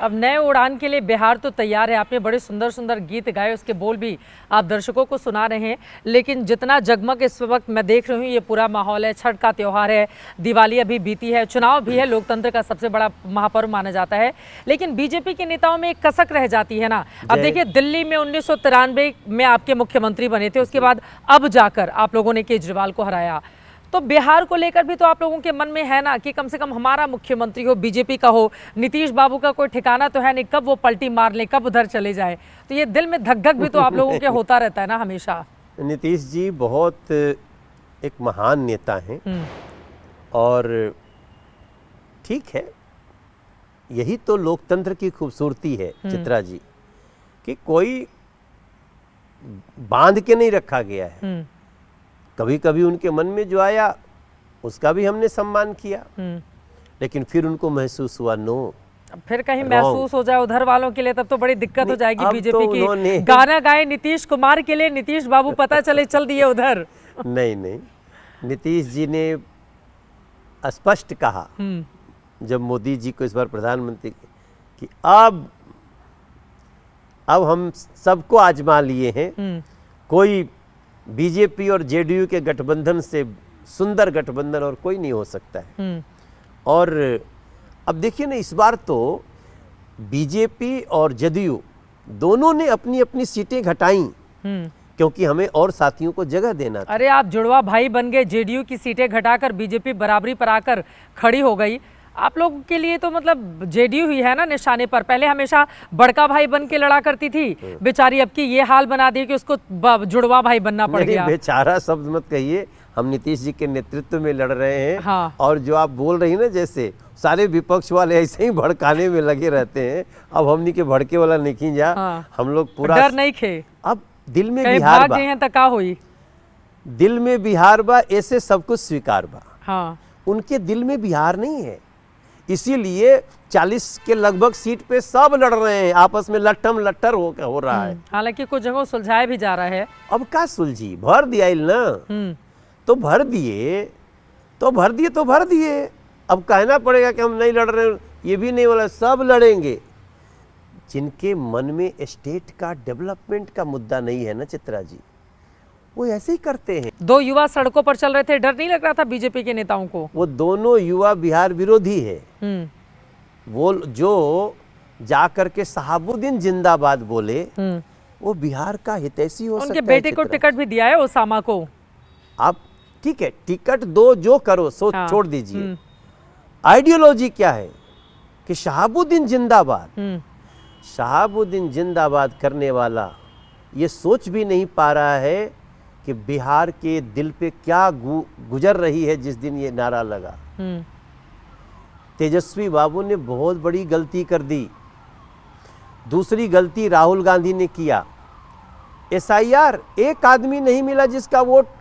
अब नए उड़ान के लिए बिहार तो तैयार है। आपने बड़े सुंदर सुंदर गीत गाए, उसके बोल भी आप दर्शकों को सुना रहे हैं। लेकिन जितना जगमग इस वक्त मैं देख रही हूँ, ये पूरा माहौल है, छठ का त्यौहार है, दिवाली अभी बीती है, चुनाव भी है, लोकतंत्र का सबसे बड़ा महापर्व माना जाता है। लेकिन बीजेपी के नेताओं में एक कसक रह जाती है ना। अब देखिए, दिल्ली में 1993 में आपके मुख्यमंत्री बने थे, उसके बाद अब जाकर आप लोगों ने केजरीवाल को हराया। तो बिहार को लेकर भी तो आप लोगों के मन में है ना कि कम से कम हमारा मुख्यमंत्री हो, बीजेपी का हो। नीतीश बाबू का कोई ठिकाना तो है नहीं, कब वो पलटी मार ले, कब उधर चले जाए। तो ये दिल में धक धक भी तो आप लोगों के होता रहता है ना हमेशा। नीतीश जी बहुत एक महान नेता हैं और ठीक है, यही तो लोकतंत्र की खूबसूरती है चित्रा जी, कि कोई बांध के नहीं रखा गया है। कभी कभी उनके मन में जो आया उसका भी हमने सम्मान किया, लेकिन फिर उनको महसूस हुआ नो, फिर कहीं महसूस हो जाए उधर वालों के लिए, तब तो बड़ी दिक्कत हो जाएगी बीजेपी की। गाना गाए नीतीश कुमार के लिए, नीतीश बाबू पता चले चल दिए उधर। नहीं, नीतीश जी ने स्पष्ट कहा जब मोदी जी को इस बार प्रधानमंत्री कि अब हम सबको आजमा लिए हैं, कोई बीजेपी और जेडीयू के गठबंधन से सुंदर गठबंधन और कोई नहीं हो सकता है। और अब देखिए ना, इस बार तो बीजेपी और जेडीयू दोनों ने अपनी अपनी सीटें घटाई, क्योंकि हमें और साथियों को जगह देना था। अरे आप जुड़वा भाई बन गए, जेडीयू की सीटें घटाकर बीजेपी बराबरी पर आकर खड़ी हो गई। आप लोगों के लिए तो मतलब जेडीयू ही है ना निशाने पर। पहले हमेशा बड़का भाई बन के लड़ा करती थी बेचारी, अब की ये हाल बना दी कि उसको जुड़वा भाई बनना पड़ गया। बेचारा शब्द मत कहिए, हम नीतीश जी के नेतृत्व में लड़ रहे हैं। हाँ। और जो आप बोल रही ना, जैसे सारे विपक्ष वाले ऐसे ही भड़काने में लगे रहते हैं, अब हमनी के भड़के वाला नहीं जा। हाँ। हम लोग पूरा डर नहीं खे, अब दिल में बिहार बा, हैं तका हुई, दिल में बिहार बा, ऐसे सब कुछ स्वीकार बा। हाँ। उनके दिल में बिहार नहीं है, इसीलिए 40 के लगभग सीट पे सब लड़ रहे हैं, आपस में लट्ठम लट्ठर हो रहा है। हालांकि कुछ जगह सुलझाया भी जा रहा है। अब का सुलझी, भर दिया ना, तो भर दिए। अब कहना पड़ेगा कि हम नहीं लड़ रहे हैं, ये भी नहीं बोला, सब लड़ेंगे। जिनके मन में स्टेट का डेवलपमेंट का मुद्दा नहीं है ना चित्रा जी, वो ऐसे ही करते हैं। दो युवा सड़कों पर चल रहे थे, डर नहीं लग रहा था बीजेपी के नेताओं को? वो दोनों युवा बिहार विरोधी है। वो जो जा करके शहाबुद्दीन जिंदाबाद बोले, वो बिहार का हितैषी हो सकता है। उनके बेटे को टिकट भी दिया है ओसामा को। आप ठीक है, टिकट दो, जो करो सो छोड़ दीजिए। आइडियोलॉजी क्या है कि शहाबुद्दीन जिंदाबाद, शहाबुद्दीन जिंदाबाद करने वाला ये सोच भी नहीं पा रहा है कि बिहार के दिल पे क्या गुजर रही है जिस दिन ये नारा लगा। तेजस्वी बाबू ने बहुत बड़ी गलती कर दी। दूसरी गलती राहुल गांधी ने किया। SIR, एक आदमी नहीं मिला जिसका वोट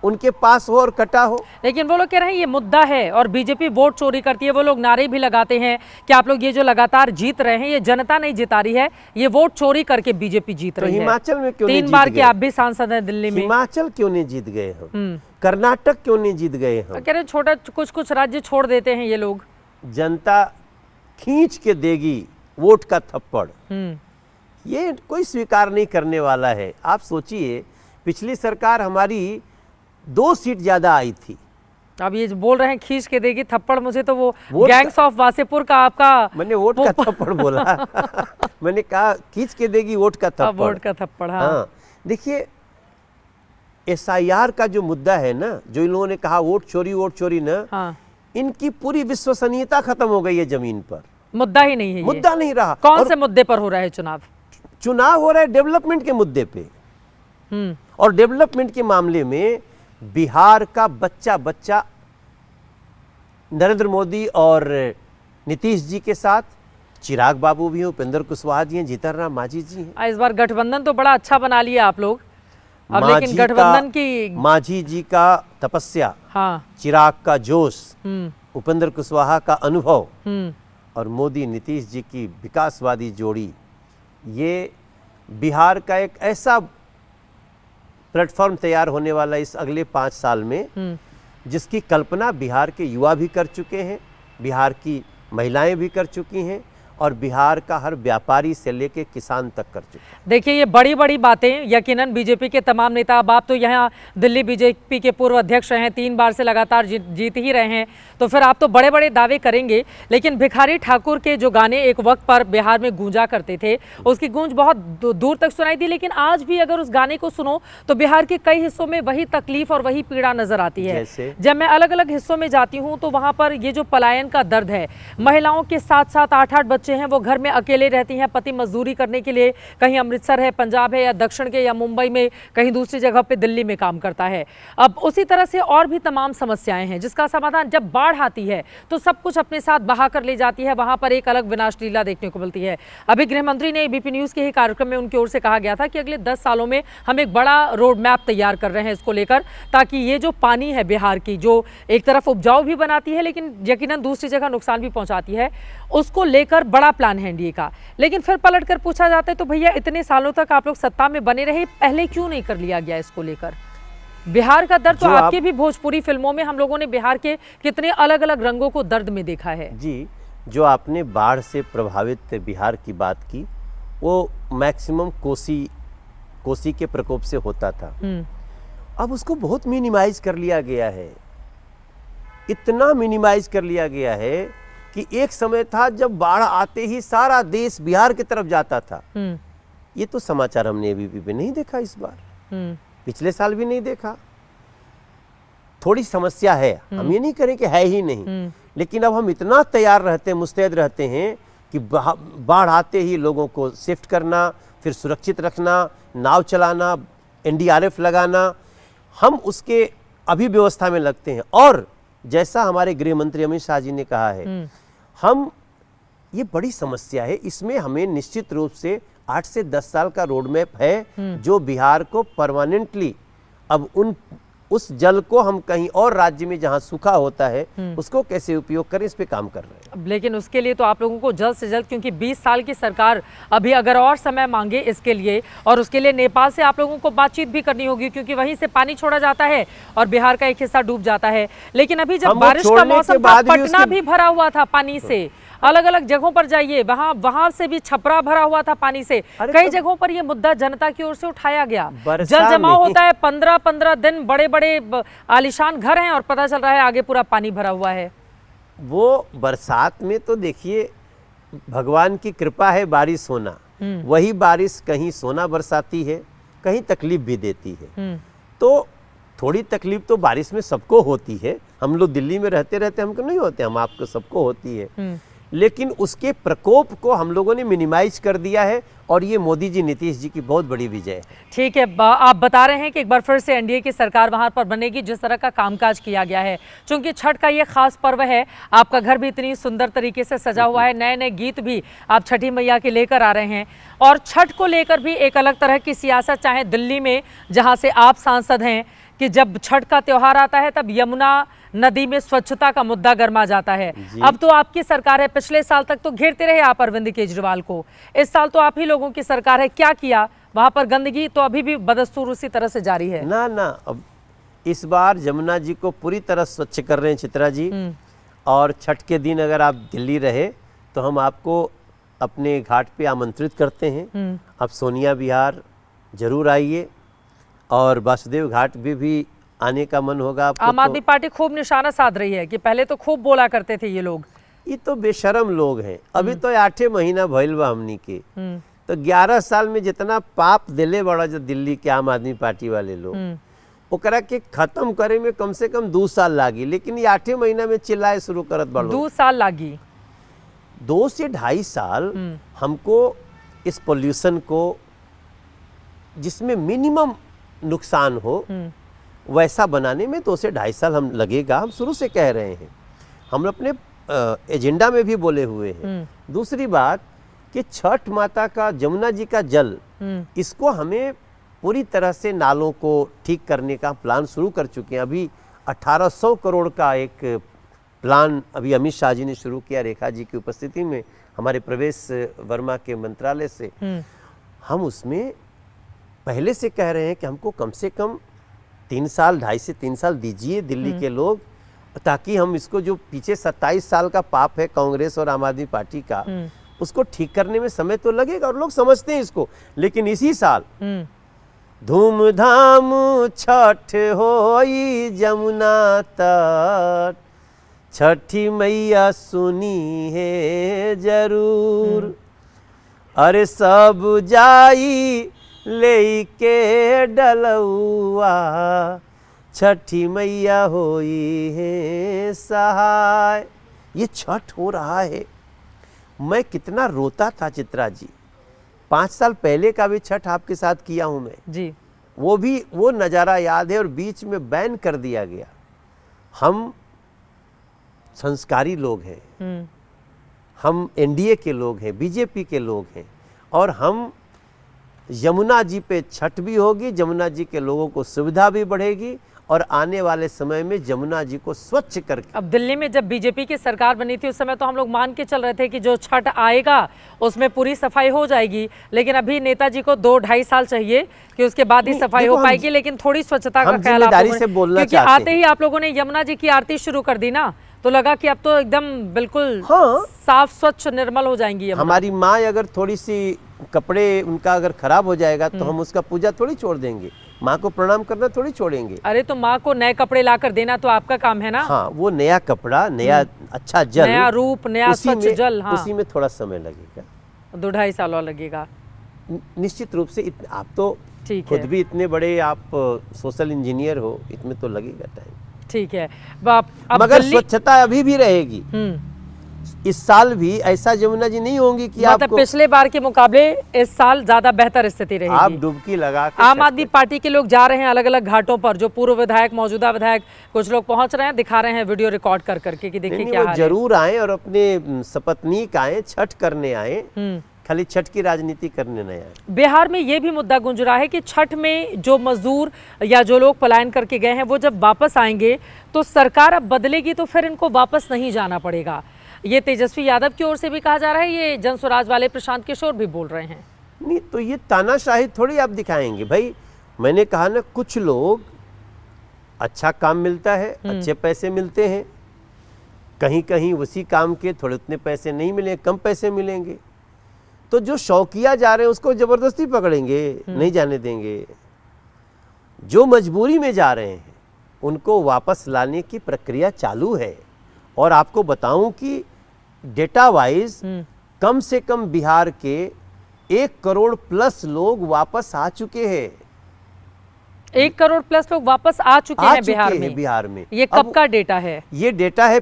उनके पास हो और कटा हो। लेकिन वो लोग कह रहे हैं ये मुद्दा है और बीजेपी वोट चोरी करती है। वो लोग नारे भी लगाते हैं कि आप लोग ये जो लगातार जीत रहे हैं, ये जनता नहीं जिता रही है, ये वोट चोरी करके बीजेपी जीत रही है। हिमाचल में क्यों 3 बार के आप भी सांसद हैं दिल्ली में। हिमाचल क्यों नहीं जीत गए हम? कर्नाटक क्यों नहीं जीत गए हम? कह रहे छोटा कुछ राज्य छोड़ देते हैं ये लोग। जनता खींच के देगी वोट का थप्पड़, ये कोई स्वीकार नहीं करने वाला है। आप सोचिए, पिछली सरकार हमारी 2 सीट ज्यादा आई थी। अब ये बोल रहे हैं खींच के देगी थप्पड़, मुझे तो वो गैंग्स ऑफ वासेपुर का आपका, मैंने वोट का थप्पड़ बोला। मैंने कहा खींच के देगी वोट का थप्पड़। वोट का थप्पड़, हाँ। देखिए, SIR का जो मुद्दा है ना, जो इन लोगों ने कहा वोट चोरी ना, हाँ। इनकी पूरी विश्वसनीयता खत्म हो गई है जमीन पर। मुद्दा ही नहीं है, मुद्दा नहीं रहा। कौन से मुद्दे पर हो रहा है चुनाव? चुनाव हो रहा है डेवलपमेंट के मुद्दे पे। और डेवलपमेंट के मामले में बिहार का बच्चा नरेंद्र मोदी और नीतीश जी के साथ चिराग बाबू भी हैं, उपेंद्र कुशवाहा जी हैं, जीतन राम मांझी जी हैं। इस बार गठबंधन तो बड़ा अच्छा बना लिया आप लोग। अब लेकिन गठबंधन की मांझी जी का तपस्या, हाँ। चिराग का जोश, उपेंद्र कुशवाहा का अनुभव और मोदी नीतीश जी की विकासवादी जोड़ी, ये बिहार का एक ऐसा प्लेटफॉर्म तैयार होने वाला इस अगले 5 साल में, जिसकी कल्पना बिहार के युवा भी कर चुके हैं, बिहार की महिलाएं भी कर चुकी हैं और बिहार का हर व्यापारी से लेके किसान तक कर चुका है। देखिए ये बड़ी बड़ी बातें यकीनन बीजेपी के तमाम नेता, अब आप तो यहाँ दिल्ली बीजेपी के पूर्व अध्यक्ष रहे हैं, 3 बार से लगातार जीत ही रहे हैं, तो फिर आप तो बड़े बड़े दावे करेंगे। लेकिन भिखारी ठाकुर के जो गाने एक वक्त पर बिहार में गूंजा करते थे, उसकी गूंज बहुत दूर तक सुनाई दी, लेकिन आज भी अगर उस गाने को सुनो तो बिहार के कई हिस्सों में वही तकलीफ और वही पीड़ा नजर आती है। जब मैं अलग अलग हिस्सों में जाती हूँ तो वहां पर ये जो पलायन का दर्द है, महिलाओं के 7-7, 8-8 बच्चे हैं, वो घर में अकेले रहती हैं, पति मजदूरी करने के लिए कहीं अमृतसर है, पंजाब है, या दक्षिण के या मुंबई में कहीं दूसरी जगह पे दिल्ली में काम करता है। अब उसी तरह से और भी तमाम समस्याएं हैं जिसका समाधान जब बाढ़ आती है तो सब कुछ अपने साथ बहा कर ले जाती है, वहां पर एक अलग विनाश लीला देखने को मिलती है। अभी गृह मंत्री ने एबीपी न्यूज के ही कार्यक्रम में उनकी ओर से कहा गया था कि अगले 10 सालों में हम एक बड़ा रोड मैप तैयार कर रहे हैं इसको लेकर, ताकि ये जो पानी है बिहार की, जो एक तरफ उपजाऊ भी बनाती है लेकिन यकीनन दूसरी जगह नुकसान भी पहुंचाती है, उसको लेकर बड़ा प्लान है एनडीए का। लेकिन फिर पलटकर पूछा जाता है तो भैया इतने सालों तक आप लोग सत्ता में बने रहे, पहले क्यों नहीं कर लिया गया इसको लेकर? बिहार का दर्द तो आपके भी भोजपुरी फिल्मों में हम लोगों ने बिहार के कितने अलग अलग रंगों को दर्द में देखा है। जी, जो आपने बाढ़ से प्रभावित बिहार की बात की, वो मैक्सिमम कोसी के प्रकोप से होता था। अब उसको बहुत मिनिमाइज कर लिया गया है, इतना मिनिमाइज कर लिया गया है कि एक समय था जब बाढ़ आते ही सारा देश बिहार की तरफ जाता था। ये तो समाचार हमने एबीपी पे नहीं देखा इस बार, पिछले साल भी नहीं देखा। थोड़ी समस्या है, हम ये नहीं करें कि है ही नहीं, लेकिन अब हम इतना तैयार रहते हैं, मुस्तैद रहते हैं कि बाढ़ आते ही लोगों को शिफ्ट करना, फिर सुरक्षित रखना, नाव चलाना, एनडीआरएफ लगाना, हम उसके अभी व्यवस्था में लगते हैं। और जैसा हमारे गृह मंत्री अमित शाह जी ने कहा है, हम ये बड़ी समस्या है, इसमें हमें निश्चित रूप से 8 से 10 साल का रोड मैप है, जो बिहार को परमानेंटली अब उस जल को हम कहीं और राज्य में जहां सूखा होता है उसको कैसे उपयोग करें, इस पे काम कर रहे हैं। लेकिन उसके लिए तो आप लोगों को जल्द से जल्द, क्योंकि 20 साल की सरकार अभी अगर और समय मांगे इसके लिए, और उसके लिए नेपाल से आप लोगों को बातचीत भी करनी होगी, क्योंकि वहीं से पानी छोड़ा जाता है और बिहार का एक हिस्सा डूब जाता है। लेकिन अभी जब बारिश का मौसम था, पटना भी भरा हुआ था पानी से, अलग अलग जगहों पर जाइए, वहां से भी छपरा भरा हुआ था पानी से। कई जगहों पर यह मुद्दा जनता की ओर से उठाया गया। जल जमाव होता है 15-15 दिन, बड़े बड़े आलीशान घर हैं और पता चल रहा है आगे पूरा पानी भरा हुआ है। वो बरसात में तो देखिए भगवान की कृपा है बारिश होना, वही बारिश कहीं सोना बरसाती है, कहीं तकलीफ भी देती है। तो थोड़ी तकलीफ तो बारिश में सबको होती है, हम लोग दिल्ली में रहते रहते हमको नहीं होते, हम आपको सबको होती है, लेकिन उसके प्रकोप को हम लोगों ने मिनिमाइज कर दिया है, और ये मोदी जी, नीतीश जी की बहुत बड़ी विजय है। ठीक है, आप बता रहे हैं कि एक बार फिर से एनडीए की सरकार वहां पर बनेगी, जिस तरह का कामकाज किया गया है। चूंकि छठ का ये खास पर्व है, आपका घर भी इतनी सुंदर तरीके से सजा हुआ है, नए नए गीत भी आप छठी मैया के लेकर आ रहे हैं, और छठ को लेकर भी एक अलग तरह की सियासत, चाहे दिल्ली में जहाँ से आप सांसद हैं, कि जब छठ का त्योहार आता है तब यमुना नदी में स्वच्छता का मुद्दा गर्मा जाता है। अब तो आपकी सरकार है, पिछले साल तक तो घेरते रहे आप अरविंद केजरीवाल को, इस साल तो आप ही लोगों की सरकार है, क्या किया वहां पर? गंदगी तो अभी भी बदस्तूर उसी तरह से जारी है। ना, अब इस बार यमुना जी को पूरी तरह स्वच्छ कर रहे हैं चित्रा जी, और छठ के दिन अगर आप दिल्ली रहे तो हम आपको अपने घाट पे आमंत्रित करते हैं। आप सोनिया विहार जरूर आइए, और वासुदेव घाट भी आने का मन होगा आपको। आम आदमी पार्टी खूब निशाना साध रही है कि पहले तो खूब बोला करते थे ये लोग, ये तो बेशरम लोग हैं। अभी तो 8 महीना भइल बा हमनी के, तो 11 साल में जितना पाप दिले बड़ा जो दिल्ली के आम आदमी पार्टी वाले लोग, ओकरा के खत्म करे में कम से कम 2 साल लागी, लेकिन ये 8 महीना में चिल्लाए शुरू करत बड़ो। 2 साल लागी, 2 से 2.5 साल हमको इस पोल्यूशन को, जिसमें मिनिमम नुकसान हो, वैसा बनाने में 2 से 2.5 साल हम लगेगा। हम शुरू से कह रहे हैं, हम अपने एजेंडा में भी बोले हुए हैं। दूसरी बात कि छठ माता का, जमुना जी का जल, इसको हमें पूरी तरह से नालों को ठीक करने का प्लान शुरू कर चुके हैं। अभी 1800 करोड़ का एक प्लान अभी अमित शाह जी ने शुरू किया, रेखा जी की उपस्थिति में, हमारे प्रवेश वर्मा के मंत्रालय से। हम उसमें पहले से कह रहे हैं कि हमको कम से कम 3 साल, 2.5 से 3 साल दीजिए दिल्ली के लोग, ताकि हम इसको, जो पीछे 27 साल का पाप है कांग्रेस और आम आदमी पार्टी का, उसको ठीक करने में समय तो लगेगा और लोग समझते हैं इसको। लेकिन इसी साल धूमधाम छठ होई जमुना तट, छठी मैया सुनी है जरूर, अरे सब जाई लेके डलौआ, छठी मैया होई है सहाय। ये छठ हो रहा है। मैं कितना रोता था चित्रा जी, 5 साल पहले का भी छठ आपके साथ किया हूं मैं जी। वो नज़ारा याद है और बीच में बैन कर दिया गया। हम संस्कारी लोग हैं, हम एनडीए के लोग हैं, बीजेपी के लोग हैं, और हम यमुना जी पे छठ भी होगी, यमुना जी के लोगों को सुविधा भी बढ़ेगी और आने वाले समय में यमुना जी को स्वच्छ करके। अब दिल्ली में जब बीजेपी की सरकार बनी थी उस समय तो हम लोग मान के चल रहे थे कि जो छठ आएगा उसमें पूरी सफाई हो जाएगी, लेकिन अभी नेताजी को 2-2.5 साल चाहिए कि उसके बाद ही सफाई हो पाएगी। लेकिन थोड़ी स्वच्छता का ख्याल आप लोगों ने, क्योंकि आते ही आप लोगों ने यमुना जी की आरती शुरू कर दी ना, तो लगा कि अब तो एकदम बिल्कुल साफ स्वच्छ निर्मल हो जाएंगी। हमारी माँ अगर थोड़ी सी कपड़े उनका अगर खराब हो जाएगा तो हम उसका पूजा थोड़ी छोड़ देंगे, माँ को प्रणाम करना थोड़ी छोड़ेंगे। अरे तो माँ को नए कपड़े ला कर देना तो आपका काम है ना। हाँ, वो नया कपड़ा, नया अच्छा जल, नया रूप, नया स्वच्छ जल, हाँ, उसी में थोड़ा समय लगेगा, 2-2.5 साल और लगेगा निश्चित रूप से। आप तो खुद भी इतने बड़े आप सोशल इंजीनियर हो, इसमें तो लगेगा टाइम। ठीक है, मगर स्वच्छता अभी भी रहेगी। इस साल भी ऐसा यमुना जी नहीं होंगी कि मतलब आपको पिछले बार के मुकाबले इस साल ज्यादा बेहतर स्थिति रहेगी। आप डुबकी लगा के आम आदमी पार्टी के लोग जा रहे हैं अलग अलग घाटों पर, जो पूर्व विधायक, मौजूदा विधायक, कुछ लोग पहुंच रहे हैं, दिखा रहे हैं वीडियो रिकॉर्ड कर करके कि देखिए क्या हाल है। जरूर आए और अपने सपत्नीक आए, छठ करने आए, खाली छठ की राजनीति करने नहीं आए। बिहार में ये भी मुद्दा गूंज रहा है कि छठ में जो मजदूर या जो लोग पलायन करके गए हैं वो जब वापस आएंगे तो सरकार अब बदलेगी तो फिर इनको वापस नहीं जाना पड़ेगा। ये तेजस्वी यादव की ओर से भी कहा जा रहा है, ये जनस्वराज वाले प्रशांत किशोर भी बोल रहे हैं। नहीं तो ये तानाशाही थोड़ी आप दिखाएंगे भाई। मैंने कहा ना, कुछ लोग अच्छा काम मिलता है, अच्छे पैसे मिलते हैं, कहीं कहीं उसी काम के थोड़े उतने पैसे नहीं मिले, कम पैसे मिलेंगे, तो जो शौकिया जा रहे हैं उसको जबरदस्ती पकड़ेंगे, नहीं जाने देंगे। जो मजबूरी में जा रहे हैं उनको वापस लाने की प्रक्रिया चालू है। और आपको बताऊं कि डेटा वाइज कम से कम बिहार के 1 करोड़ प्लस लोग वापस आ चुके हैं। 1 करोड़ प्लस लोग वापस आ चुके हैं बिहार में। ये कब का डेटा है? ये डेटा है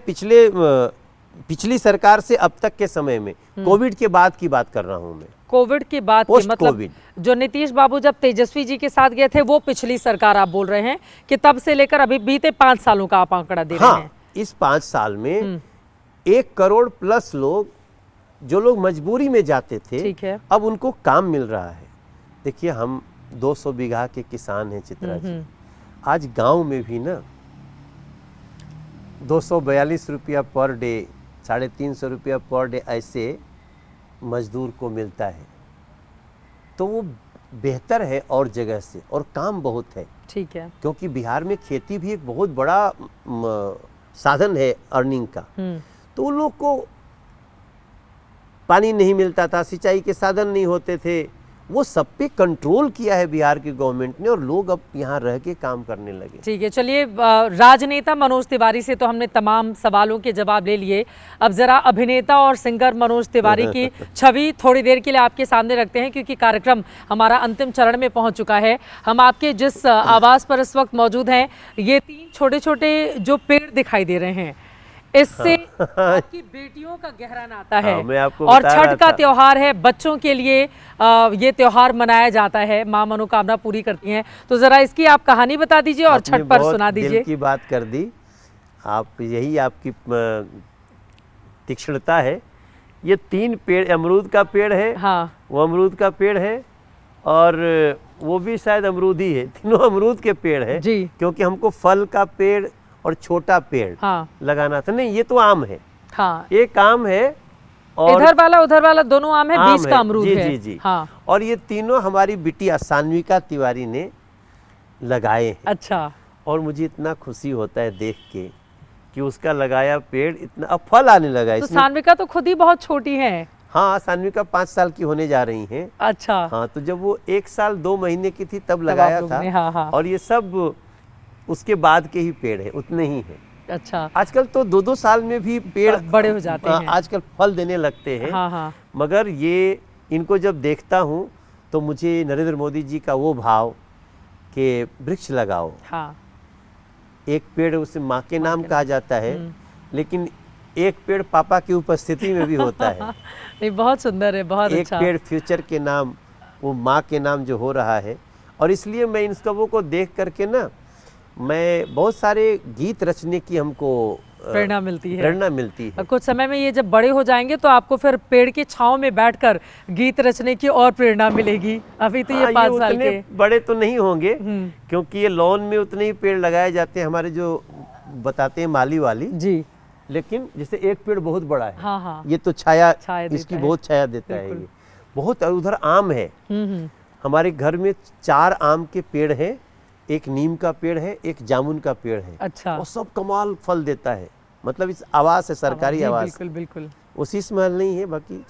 पिछली सरकार से अब तक के समय में, कोविड के बाद की बात कर रहा हूं मैं। कोविड के बाद की, मतलब जो नीतीश बाबू जब तेजस्वी जी के साथ गए थे वो पिछली सरकार आप बोल रहे हैं कि तब से लेकर अभी बीते 5 सालों का आप आंकड़ा दे रहे हैं। इस 5 साल में 1 करोड़ प्लस लोग, जो लोग मजबूरी में जाते थे, ठीक है, अब उनको काम मिल रहा है। देखिए, हम 200 बीघा के किसान हैं चित्रा जी। आज गांव में भी ना 242 रुपया पर डे, 350 रुपया पर डे ऐसे मजदूर को मिलता है, तो वो बेहतर है और जगह से, और काम बहुत है। ठीक है, क्योंकि बिहार में खेती भी एक बहुत बड़ा साधन है अर्निंग का। तो उन लोग को पानी नहीं मिलता था, सिंचाई के साधन नहीं होते थे, वो सब पे कंट्रोल किया है बिहार की गवर्नमेंट ने और लोग अब यहाँ रह के काम करने लगे। ठीक है, चलिए, राजनेता मनोज तिवारी से तो हमने तमाम सवालों के जवाब ले लिए। अब जरा अभिनेता और सिंगर मनोज तिवारी की छवि थोड़ी देर के लिए आपके सामने रखते हैं, क्योंकि कार्यक्रम हमारा अंतिम चरण में पहुंच चुका है। हम आपके जिस आवास पर इस वक्त मौजूद हैं, ये 3 छोटे छोटे जो पेड़ दिखाई दे रहे हैं, इससे आपकी बेटियों का गहरा नाता है। मैं आपको और छठ का त्योहार है, बच्चों के लिए ये त्योहार मनाया जाता है, माँ मनोकामना पूरी करती हैं। तो जरा इसकी आप कहानी बता दीजिए और छठ पर सुना दीजिए। दिल की बात कर दी आप, यही आपकी तीक्ष्णता है। ये 3 पेड़, अमरूद का पेड़ है, हाँ, वो अमरूद का पेड़ है, और वो भी शायद अमरूद ही है। तीनों अमरूद के पेड़ है जी, क्योंकि हमको फल का पेड़ और छोटा पेड़, हाँ, लगाना था। नहीं, ये तो आम है, हाँ, एक आम है और इधर वाला दोनों आम है, बीच का अमरूद है। जी जी, हाँ। और ये तीनों हमारी बिटिया सान्विका तिवारी ने लगाए हैं। अच्छा। और मुझे इतना खुशी होता है देख के कि उसका लगाया पेड़ इतना अब फल आने लगा। तो सान्विका तो खुद ही बहुत छोटी है। हाँ, सान्विका 5 साल की होने जा रही हैं। अच्छा। हाँ, तो जब वो 1 साल 2 महीने की थी तब तब लगाया आप लोगों था। ने, हाँ, हाँ। और ये सब उसके बाद के ही पेड़ है, उतने ही हैं। अच्छा, आजकल तो 2-2 साल में भी पेड़ बड़े हो जाते हैं। आजकल फल देने लगते हैं। हाँ, हाँ। मगर ये इनको जब देखता हूँ तो मुझे नरेंद्र मोदी जी का वो भाव कि वृक्ष लगाओ, हाँ। एक पेड़ उसे माँ के नाम के कहा जाता है, लेकिन एक पेड़ पापा की उपस्थिति में भी होता है। नहीं, बहुत सुंदर है, बहुत एक अच्छा। पेड़ फ्यूचर के नाम, वो माँ के नाम जो हो रहा है। और इसलिए मैं इन सबों को देख करके ना, मैं बहुत सारे गीत रचने की हमको प्रेरणा मिलती है। प्रेरणा मिलती है। कुछ समय में ये जब बड़े हो जाएंगे तो आपको फिर पेड़ की छांव में बैठकर गीत रचने की और प्रेरणा मिलेगी। अभी तो ये हाँ, 5 साल उतने के। बड़े तो नहीं होंगे, क्योंकि ये लॉन में उतने ही पेड़ लगाए जाते हैं हमारे जो बताते हैं माली वाली। जी। लेकिन जैसे एक पेड़ बहुत बड़ा है, हाँ, हाँ। ये तो छाया छाया देता इसकी है। बहुत छाया देता है। बिल्कुल। ये बहुत, और उधर आम है। हमारे घर में 4 आम के पेड़ हैं, एक नीम का पेड़ है, एक जामुन का पेड़ है। अच्छा। और सब कमाल फल देता है। मतलब इस आवास है, सरकारी जी, आवास। बिल्कुल, बिल्कुल। उसी स्मेल नहीं है बाकी।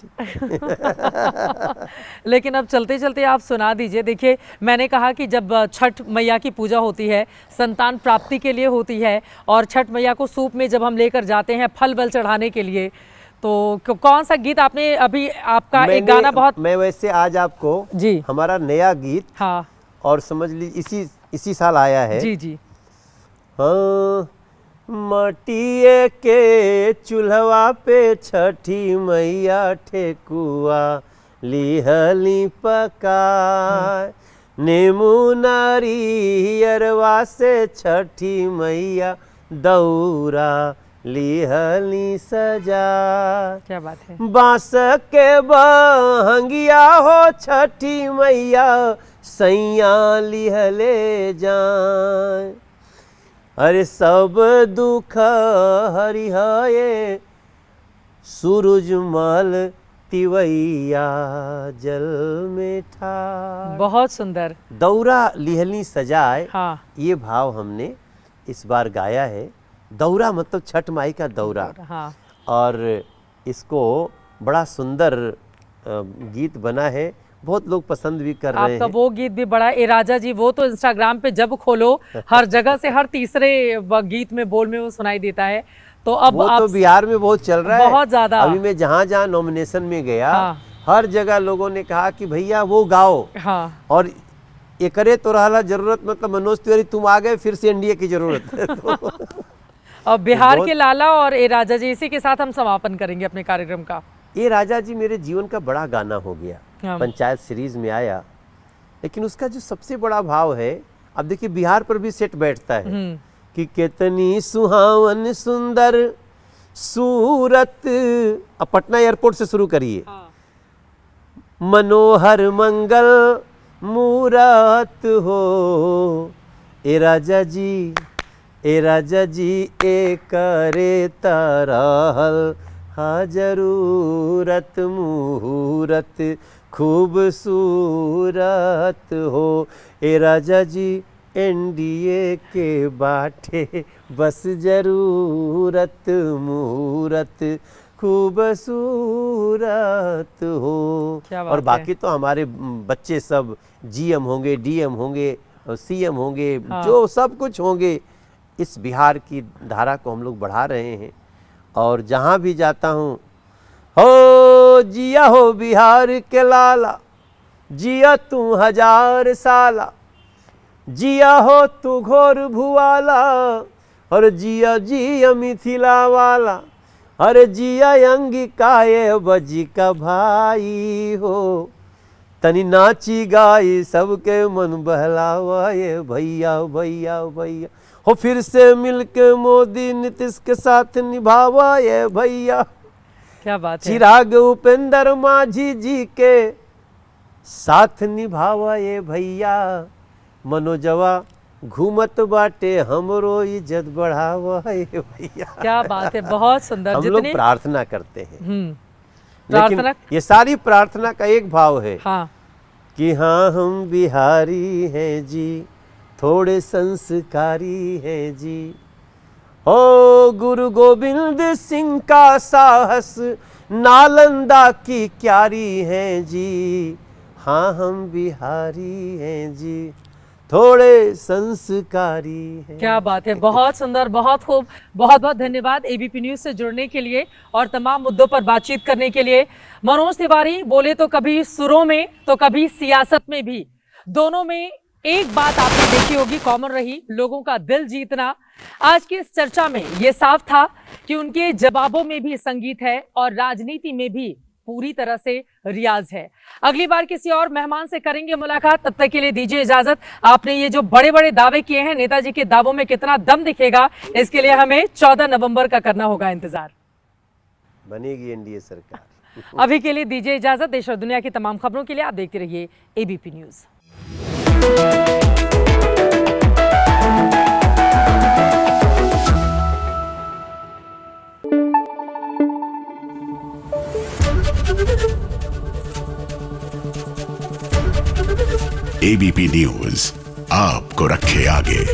लेकिन अब चलते चलते आप सुना दीजिए। देखिए, मैंने कहा कि जब छठ मैया की पूजा होती है, संतान प्राप्ति के लिए होती है, और छठ मैया को सूप में जब हम लेकर जाते हैं फल बल चढ़ाने के लिए, तो कौन सा गीत आपने अभी, आपका एक गाना बहुत। मैं वैसे आज आपको जी। हमारा नया गीत, हाँ। और समझ लीजिए इसी साल आया है। जी, जी। हाँ, मटिए के चूल्हा पे छठी मैया ठेकुआ लिहली पकाए, नेमू नारियरवा से छठी मैया दौरा लिहली सजा। क्या बात है। बांस के बहंगिया हो छठी मैया सैया लिहले जाए, अरे सब दुख हरिहये सूरजमल तिवैया जल में ठाड़। बहुत सुंदर। दौरा लिहली सजाए। हाँ। ये भाव हमने इस बार गाया है। दौरा मतलब छठ माई का दौरा। हाँ। और इसको बड़ा सुंदर गीत बना है, बहुत लोग पसंद भी कर रहे हैं। आपका वो गीत भी बड़ा, ए राजा जी, वो तो इंस्टाग्राम पे जब खोलो हर जगह से, हर तीसरे गीत में, बोल में वो सुनाई देता है। तो अब वो आप, तो बिहार में बहुत चल रहा है, बहुत ज्यादा। अभी मैं जहाँ जहाँ नॉमिनेशन में गया, हाँ। हर जगह लोगों ने कहा कि भैया वो गाओ। हाँ। और एकरे तो रहला जरूरत, मतलब मनोज तिवारी तुम आ गए, फिर से एनडीए की जरूरत है। तो और बिहार के लाला और ए राजा जी, इसी के साथ हम समापन करेंगे अपने कार्यक्रम का। ये राजा जी मेरे जीवन का बड़ा गाना हो गया। हाँ। पंचायत सीरीज में आया, लेकिन उसका जो सबसे बड़ा भाव है, अब देखिए बिहार पर भी सेट बैठता है कि कितनी सुहावन सुंदर सूरत। अब पटना एयरपोर्ट से शुरू करिए। हाँ। मनोहर मंगल मूरत हो, ए राजा जी, ए राजा जी, ए करे तरहल हा जरूरत मुहूर्त खूबसूरत हो, ए राजा जी, एनडीए के बाटे बस जरूरत मुहूर्त खूबसूरत हो। और बाकी तो हमारे बच्चे सब जीएम होंगे, डीएम होंगे, सीएम होंगे। हाँ। जो सब कुछ होंगे। इस बिहार की धारा को हम लोग बढ़ा रहे हैं, और जहाँ भी जाता हूँ, हो जिया हो बिहार के लाला, जिया तू 1000 साला, जिया हो तू घोर भुआला, और जिया जिया मिथिला वाला, अरे जिया अंगिकाए बजी का भाई हो, तनी नाची गाई सबके मन बहलावाए भैया भैया भैया हो, फिर से मिलके मोदी नीतीश के साथ निभावा ये भैया। क्या बात है। चिराग उपेंद्र माझी जी के साथ निभावा ये भैया, मनोजवा घूमत बाटे हमरो इज्जत बढ़ावा ये भैया। क्या बात है, बहुत सुंदर। हम लोग प्रार्थना करते हैं, प्रार्थना, लेकिन ये सारी प्रार्थना का एक भाव है। हाँ। कि हाँ हम बिहारी हैं जी, थोड़े संस्कारी हैं जी, ओ गुरु गोविंद सिंह का साहस नालंदा की क्यारी हैं जी, हाँ हम बिहारी हैं जी, थोड़े संस्कारी हैं। क्या बात है, बहुत सुंदर, बहुत खूब। बहुत बहुत धन्यवाद एबीपी न्यूज से जुड़ने के लिए और तमाम मुद्दों पर बातचीत करने के लिए। मनोज तिवारी बोले तो कभी सुरों में तो कभी सियासत में भी, दोनों में एक बात आपने देखी होगी कॉमन रही, लोगों का दिल जीतना। आज की इस चर्चा में यह साफ था कि उनके जवाबों में भी संगीत है और राजनीति में भी पूरी तरह से रियाज है। अगली बार किसी और मेहमान से करेंगे मुलाकात, तब तक के लिए दीजिए इजाजत। आपने ये जो बड़े बड़े दावे किए हैं, नेताजी के दावों में कितना दम दिखेगा, इसके लिए हमें 14 नवंबर का करना होगा इंतजार। बनेगी एनडीए सरकार। अभी के लिए दीजिए इजाजत। देश और दुनिया की तमाम खबरों के लिए आप देखते रहिए एबीपी न्यूज। एबीपी न्यूज आपको रखे आगे।